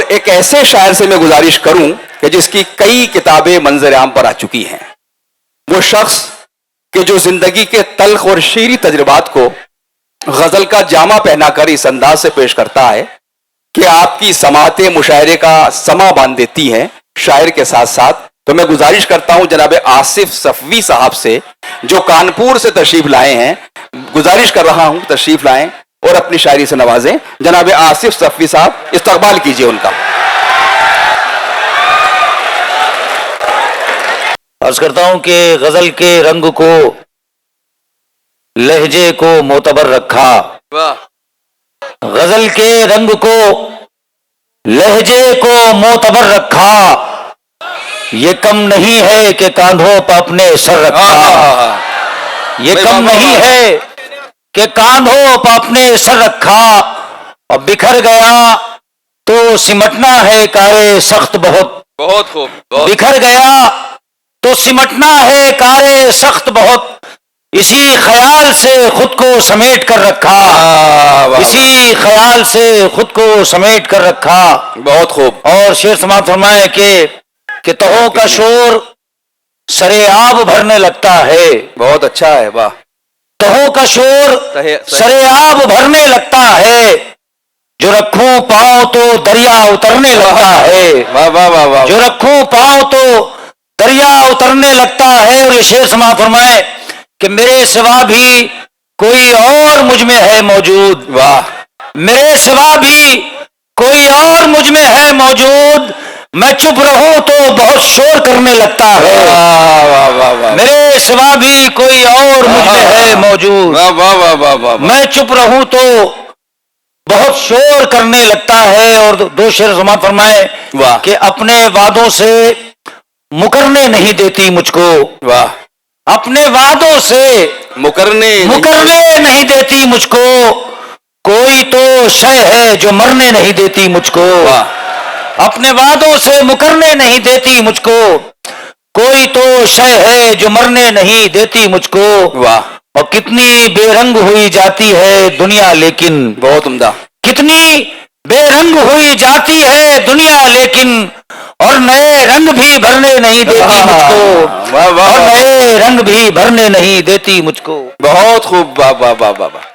ایک ایسے شاعر سے میں گزارش کروں کہ جس کی کئی کتابیں منظر عام پر آ چکی ہیں، وہ شخص کہ جو زندگی کے تلخ اور شیریں تجربات کو غزل کا جامہ پہنا کر اس انداز سے پیش کرتا ہے کہ آپ کی سماعتیں مشاعرے کا سما باندھ دیتی ہیں شاعر کے ساتھ ساتھ. تو میں گزارش کرتا ہوں جناب آصف صفوی صاحب سے جو کانپور سے تشریف لائے ہیں، گزارش کر رہا ہوں تشریف لائیں اور اپنی شاعری سے نوازیں. جناب آصف صفوی صاحب، استقبال کیجئے ان کا. عرض کرتا ہوں کہ غزل کے رنگ کو، لہجے کو معتبر رکھا. غزل کے رنگ کو، لہجے کو معتبر رکھا، یہ کم نہیں ہے کہ کاندھوں پر اپنے سر رکھا. یہ کم نہیں ہے کہ کاندھوں پر اپنے سر رکھا. اور بکھر گیا تو سمٹنا ہے کارے سخت بہت. بہت خوب. بکھر گیا تو سمٹنا ہے کارے سخت بہت. اسی خیال سے خود کو سمیٹ کر رکھا. اسی خیال سے خود کو سمیٹ کر رکھا. بہت خوب. اور شعر سماعت فرمائے کہ تہوں کا شور سرے آب بھرنے لگتا ہے. بہت اچھا ہے. واہ. تہوں کا شور سرے آب بھرنے لگتا ہے. جو رکھوں پاؤں تو دریا اترنے لگتا ہے. واہ واہ واہ واہ. جو رکھوں پاؤں تو دریا اترنے لگتا ہے. اور یہ شعر سماعت فرمائے کہ میرے سوا بھی کوئی اور مجھ میں ہے موجود. واہ. میرے سوا بھی کوئی اور مجھ میں ہے موجود. میں چپ رہوں تو بہت شور کرنے لگتا ہے. میرے سوا بھی کوئی اور مجھ میں ہے موجود. میں چپ رہوں تو بہت شور کرنے لگتا ہے. اور دو شعر سماعت فرمائے کہ اپنے وعدوں سے مکرنے نہیں دیتی مجھ کو. واہ. اپنے وعدوں سے مکرنے نہیں دیتی مجھ کو. کوئی تو شے ہے جو مرنے نہیں دیتی مجھ کو. اپنے وعدوں سے مکرنے نہیں دیتی مجھ کو. کوئی تو شے ہے جو مرنے نہیں دیتی مجھ کو. واہ. اور کتنی بے رنگ ہوئی جاتی ہے دنیا لیکن. بہت عمدہ. کتنی بے رنگ ہوئی جاتی ہے دنیا لیکن. اور نئے رنگ بھی بھرنے نہیں دیتی مجھ کو. اور نئے رنگ بھی بھرنے نہیں دیتی مجھ کو. بہت خوب. واہ واہ واہ واہ.